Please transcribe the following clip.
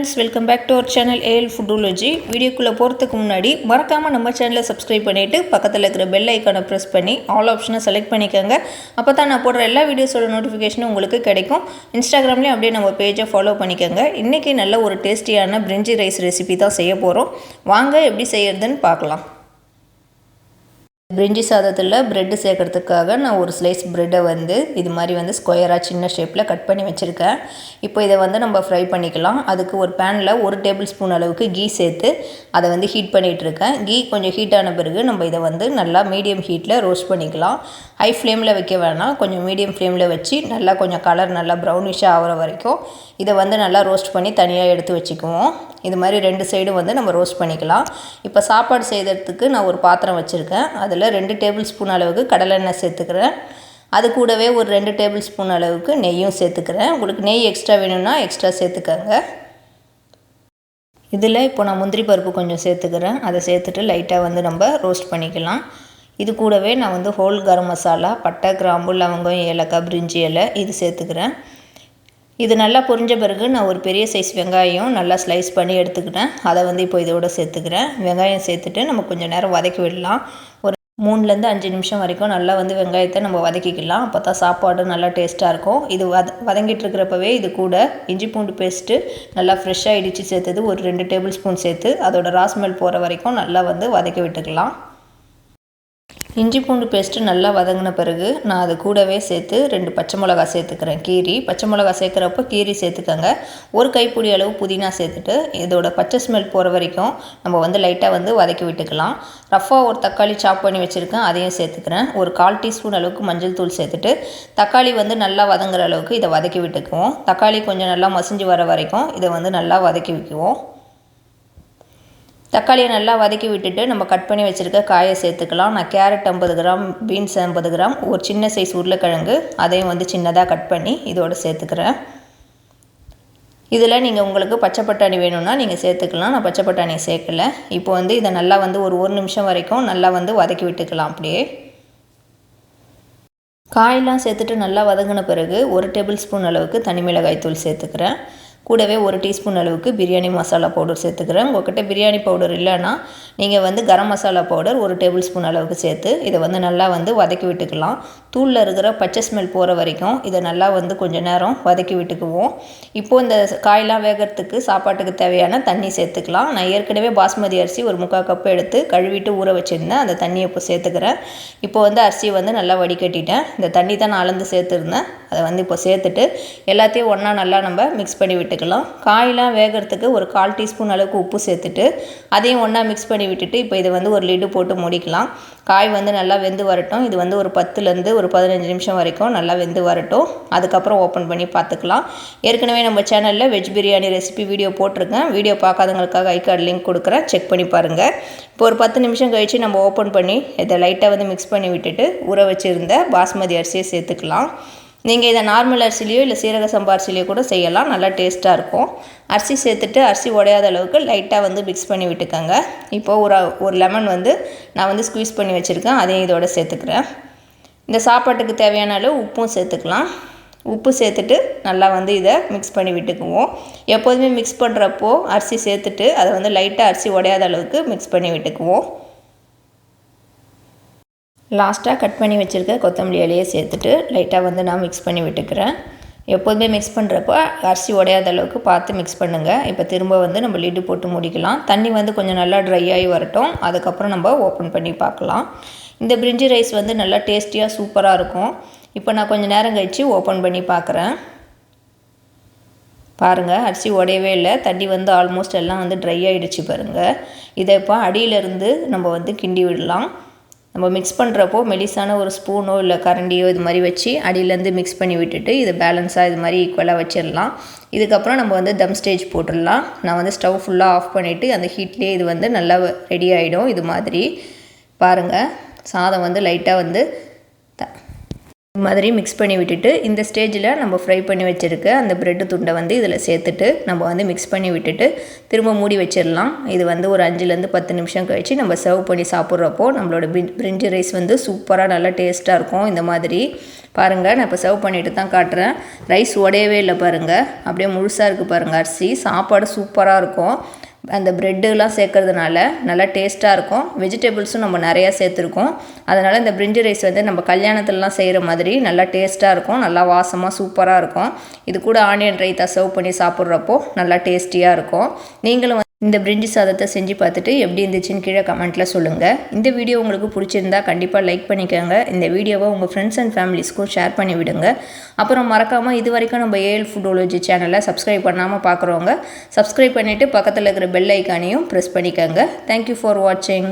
Friends, welcome back to our channel AL Footology. வீடியோக்குள்ளே போகிறதுக்கு முன்னாடி மறக்காமல் நம்ம சேனலை சப்ஸ்கிரைப் பண்ணிவிட்டு பக்கத்தில் இருக்கிற பெல் ஐக்கானை ப்ரெஸ் பண்ணி ஆல் ஆப்ஷனை செலக்ட் பண்ணிக்கோங்க. அப்போ தான் நான் போடுற எல்லா வீடியோஸோட நோட்டிஃபிகேஷனும் உங்களுக்கு கிடைக்கும். இன்ஸ்டாகிராம்லேயும் அப்படியே நம்ம பேஜை ஃபாலோ பண்ணிக்கோங்க. இன்றைக்கி நல்ல ஒரு டேஸ்டியான பிரிஞ்சி ரைஸ் ரெசிபி தான் செய்ய போகிறோம். வாங்க எப்படி செய்யறதுன்னு பார்க்கலாம். பிரிஞ்சி சாதத்தில் ப்ரெட்டு சேர்க்கறதுக்காக நான் ஒரு ஸ்லைஸ் ப்ரெட்டை இது மாதிரி ஸ்கொயராக சின்ன ஷேப்பில் கட் பண்ணி வச்சுருக்கேன். இப்போ இதை நம்ம ஃப்ரை பண்ணிக்கலாம். அதுக்கு ஒரு பேனில் 1 டேபிள் ஸ்பூன் அளவுக்கு கீ சேர்த்து அதை ஹீட் பண்ணிகிட்ருக்கேன். கீ கொஞ்சம் ஹீட் ஆன பிறகு நம்ம இதை நல்லா மீடியம் ஹீட்டில் ரோஸ்ட் பண்ணிக்கலாம். ஹை ஃப்ளேமில் வைக்க வேணாம், கொஞ்சம் மீடியம் ஃப்ளேமில் வச்சு நல்லா கொஞ்சம் கலர் நல்லா ப்ரௌனிஷாக ஆகிற வரைக்கும் இதை நல்லா ரோஸ்ட் பண்ணி தனியாக எடுத்து வச்சுக்குவோம். இது மாதிரி 2 சைடும் நம்ம ரோஸ்ட் பண்ணிக்கலாம். இப்போ சாப்பாடு செய்கிறதுக்கு நான் ஒரு பாத்திரம் வச்சுருக்கேன். அதில் 2 டேபிள் ஸ்பூன் அளவுக்கு கடலெண்ணெய் சேர்த்துக்கிறேன். அது கூடவே ஒரு 2 டேபிள் ஸ்பூன் அளவுக்கு நெய்யும் சேர்த்துக்கிறேன். உங்களுக்கு நெய் எக்ஸ்ட்ரா வேணும்னா எக்ஸ்ட்ரா சேர்த்துக்கோங்க. இதில் இப்போ நான் முந்திரி பருப்பு கொஞ்சம் சேர்த்துக்கிறேன். அதை சேர்த்துட்டு லைட்டாக நம்ம ரோஸ்ட் பண்ணிக்கலாம். இது கூடவே நான் ஹோல் கரம் மசாலா, பட்டை, கிராம்பு, லவங்கம், ஏலக்காய், பிரிஞ்சி இலை இது சேர்த்துக்கிறேன். இது நல்லா பொரிஞ்ச பிறகு நான் ஒரு பெரிய சைஸ் வெங்காயம் நல்லா ஸ்லைஸ் பண்ணி எடுத்துக்கிட்டேன். அதை இப்போ இதோட சேர்த்துக்கிறேன். வெங்காயம் சேர்த்துட்டு நம்ம கொஞ்சம் நேரம் வதக்கி விடலாம். ஒரு 3லேருந்து 5 நிமிஷம் வரைக்கும் நல்லா வெங்காயத்தை நம்ம வதக்கிக்கலாம். அப்போ தான் சாப்பாடு நல்லா டேஸ்ட்டாக இருக்கும். இது வதங்கிட்டு இருக்கிறப்பவே இது கூட இஞ்சி பூண்டு பேஸ்ட்டு நல்லா ஃப்ரெஷ்ஷாக இடித்து சேர்த்தது ஒரு 2 டேபிள் ஸ்பூன் சேர்த்து அதோட ராஸ்மெல் போகிற வரைக்கும் நல்லா வதக்கி விட்டுக்கலாம். இஞ்சி பூண்டு பேஸ்ட்டு நல்லா வதங்கின பிறகு நான் அது கூடவே சேர்த்து 2 பச்சை மிளகா சேர்த்துக்கிறேன். கீரி பச்சை மிளகா சேர்க்குறப்போ கீரி சேர்த்துக்கோங்க. ஒரு கைப்பிடி அளவு புதினா சேர்த்துட்டு இதோட பச்சை ஸ்மெல் போகிற வரைக்கும் நம்ம லைட்டாக வதக்கி விட்டுக்கலாம். ரஃபாக ஒரு தக்காளி சாப் பண்ணி வச்சுருக்கேன், அதையும் சேர்த்துக்கிறேன். ஒரு 1/4 டீஸ்பூன் அளவுக்கு மஞ்சள் தூள் சேர்த்துட்டு தக்காளி நல்லா வதங்குற அளவுக்கு இதை வதக்கி விட்டுக்குவோம். தக்காளி கொஞ்சம் நல்லா மசிஞ்சு வர வரைக்கும் இதை நல்லா வதக்கி வைக்குவோம். தக்காளியை நல்லா வதக்கி விட்டுட்டு நம்ம கட் பண்ணி வச்சுருக்க காயை சேர்த்துக்கலாம். நான் கேரட் 50 கிராம், பீன்ஸ் 50 கிராம், ஒரு சின்ன சைஸ் உருளைக்கிழங்கு அதையும் சின்னதாக கட் பண்ணி இதோடு சேர்த்துக்கிறேன். இதில் நீங்கள் உங்களுக்கு பச்சை பட்டாணி வேணும்னா நீங்கள் சேர்த்துக்கலாம். நான் பச்சை பட்டாணியை சேர்க்கலை. இப்போ இதை நல்லா ஒரு நிமிஷம் வரைக்கும் நல்லா வதக்கி விட்டுக்கலாம். அப்படியே காயெல்லாம் சேர்த்துட்டு நல்லா வதங்கின பிறகு 1 டேபிள் ஸ்பூன் அளவுக்கு தனி மிளகாய் தூள் சேர்த்துக்கிறேன். கூடவே 1 டீஸ்பூன் அளவுக்கு பிரியாணி மசாலா பவுடர் சேர்த்துக்கிறேன். உங்கள்கிட்ட பிரியாணி பவுடர் இல்லைன்னா நீங்கள் garam masala powder 1 table spoon அளவுக்கு சேர்த்து இதை நல்லா வதக்கி விட்டுக்கலாம். தூளில் இருக்கிற பச்சை ஸ்மெல் போகிற வரைக்கும் இதை நல்லா கொஞ்சம் நேரம் வதக்கி விட்டுக்குவோம். இப்போது இந்த காயெல்லாம் வேகிறதுக்கு சாப்பாட்டுக்கு தேவையான தண்ணி சேர்த்துக்கலாம். நான் ஏற்கனவே பாஸ்மதி அரிசி ஒரு 3/4 கப் எடுத்து கழுவிட்டு ஊற வச்சுருந்தேன். அந்த தண்ணியை இப்போ சேர்த்துக்கிறேன். இப்போ அரிசியை நல்லா வடிகட்டிட்டேன். இந்த தண்ணி தான் நான் அளந்து சேர்த்துருந்தேன். அதை இப்போ சேர்த்துட்டு எல்லாத்தையும் ஒன்றா நல்லா நம்ம மிக்ஸ் பண்ணி விட்டுக்கலாம். காயெல்லாம் வேகிறதுக்கு ஒரு 1/4 டீஸ்பூன் அளவுக்கு உப்பு சேர்த்துட்டு அதையும் ஒன்றா மிக்ஸ் பண்ணி விட்டுட்டு இப்போ இதை ஒரு லிட்டு போட்டு மூடிக்கலாம். காய் நல்லா வெந்து வரட்டும். இது ஒரு 10லேருந்து ஒரு 15 நிமிஷம் வரைக்கும் நல்லா வெந்து வரட்டும். அதுக்கப்புறம் ஓப்பன் பண்ணி பார்த்துக்கலாம். ஏற்கனவே நம்ம சேனலில் வெஜ் பிரியாணி ரெசிபி வீடியோ போட்டிருக்கேன். வீடியோ பார்க்காதவங்களுக்காக ஐ கார்டு லிங்க் கொடுக்குறேன், செக் பண்ணி பாருங்கள். இப்போ ஒரு 10 நிமிஷம் கழித்து நம்ம ஓப்பன் பண்ணி இதை லைட்டாக மிக்ஸ் பண்ணி விட்டுட்டு ஊற வச்சுருந்த பாஸ்மதி அரிசியை சேர்த்துக்கலாம். நீங்கள் இதை நார்மல் அரிசிலையோ இல்லை சீரக சம்பா அரிசிலையோ கூட செய்யலாம், நல்லா டேஸ்ட்டாக இருக்கும். அரிசி சேர்த்துட்டு அரிசி உடையாத அளவுக்கு லைட்டாக மிக்ஸ் பண்ணி விட்டுக்கோங்க. இப்போது ஒரு லெமன் நான் ஸ்குவீஸ் பண்ணி வச்சுருக்கேன், அதையும் இதோட சேர்த்துக்கிறேன். இந்த சாப்பாட்டுக்கு தேவையான அளவு உப்பும் சேர்த்துக்கலாம். உப்பு சேர்த்துட்டு நல்லா இதை மிக்ஸ் பண்ணி விட்டுக்குவோம். எப்போதுமே மிக்ஸ் பண்ணுறப்போ அரிசி சேர்த்துட்டு அதை லைட்டாக அரிசி உடையாத அளவுக்கு மிக்ஸ் பண்ணி விட்டுக்குவோம். லாஸ்ட்டாக கட் பண்ணி வச்சுருக்க கொத்தமல்லி இலையை சேர்த்துட்டு லைட்டாக நான் மிக்ஸ் பண்ணி விட்டுக்கிறேன். எப்போதுமே மிக்ஸ் பண்ணுறப்போ அரிசி உடையாத அளவுக்கு பார்த்து மிக்ஸ் பண்ணுங்கள். இப்போ திரும்ப நம்ம லிட்டு போட்டு முடிக்கலாம். தண்ணி கொஞ்சம் நல்லா ட்ரை ஆகி வரட்டும். அதுக்கப்புறம் நம்ம ஓப்பன் பண்ணி பார்க்கலாம். இந்த பிரிஞ்சி ரைஸ் நல்லா டேஸ்டியாக சூப்பராக இருக்கும். இப்போ நான் கொஞ்சம் நேரம் கழித்து ஓப்பன் பண்ணி பார்க்குறேன். பாருங்கள், அரிசி உடையவே இல்லை. தண்ணி ஆல்மோஸ்ட் எல்லாம் ட்ரை ஆகிடுச்சு பாருங்கள். இதை இப்போ அடியிலேருந்து நம்ம கிண்டி விடலாம். நம்ம மிக்ஸ் பண்ணுறப்போ மெலிசான ஒரு ஸ்பூனோ இல்லை கரண்டியோ இது மாதிரி வச்சு அடியிலேருந்து மிக்ஸ் பண்ணி விட்டுட்டு இது பேலன்ஸாக இது மாதிரி ஈக்குவலாக வச்சிடலாம். இதுக்கப்புறம் நம்ம தம் ஸ்டேஜ் போட்டுடலாம். நான் ஸ்டவ் ஃபுல்லாக ஆஃப் பண்ணிவிட்டு அந்த ஹீட்லேயே இது நல்லா ரெடி ஆகிடும். இது மாதிரி பாருங்கள், சாதம் லைட்டாக இது மாதிரி மிக்ஸ் பண்ணி விட்டுட்டு இந்த ஸ்டேஜில் நம்ம ஃப்ரை பண்ணி வச்சுருக்க அந்த ப்ரெட்டு துண்டை இதில் சேர்த்துட்டு நம்ம மிக்ஸ் பண்ணி விட்டுட்டு திரும்ப மூடி வச்சிடலாம். இது ஒரு 5லேருந்து 10 நிமிஷம் கழித்து நம்ம சர்வ் பண்ணி சாப்பிட்றப்போ நம்மளோட பிரிஞ்சி ரைஸ் சூப்பராக நல்லா டேஸ்ட்டாக இருக்கும். இந்த மாதிரி பாருங்கள், நான் இப்போ சர்வ் பண்ணிட்டு தான் காட்டுறேன். ரைஸ் உடையவே இல்லை பாருங்கள், அப்படியே முழுசாக இருக்குது பாருங்கள். அரிசி சாப்பாடு சூப்பராக இருக்கும். அந்த ப்ரெட்டுலாம் சேர்க்கறதுனால நல்லா டேஸ்ட்டாக இருக்கும். வெஜிடபிள்ஸும் நம்ம நிறையா சேர்த்துருக்கோம். அதனால் இந்த பிரிஞ்சி ரைஸ் வந்து நம்ம கல்யாணத்துலலாம் செய்கிற மாதிரி நல்லா டேஸ்ட்டாக இருக்கும். நல்லா வாசமாக சூப்பராக இருக்கும். இது கூட ஆனியன் ரைத்தா சர்வ் பண்ணி சாப்பிட்றப்போ நல்லா டேஸ்டியாக இருக்கும். நீங்களும் இந்த பிரிஞ்சி சாதத்தை செஞ்சு பார்த்துட்டு எப்படி இருந்துச்சுன்னு கீழே கமெண்ட்டில் சொல்லுங்கள். இந்த வீடியோ உங்களுக்கு பிடிச்சிருந்தா கண்டிப்பாக லைக் பண்ணிக்கோங்க. இந்த வீடியோவை உங்கள் ஃப்ரெண்ட்ஸ் அண்ட் ஃபேமிலிஸ்க்கும் ஷேர் பண்ணி விடுங்க. அப்புறம் மறக்காமல் இது வரைக்கும் நம்ம ஏஎல் ஃபுட்லஜி சேனலை சப்ஸ்கிரைப் பண்ணாமல் பார்க்குறவங்க சப்ஸ்கிரைப் பண்ணிவிட்டு பக்கத்தில் இருக்கிற பெல் ஐக்கானையும் ப்ரெஸ் பண்ணிக்கோங்க. தேங்க்யூ ஃபார் வாட்சிங்.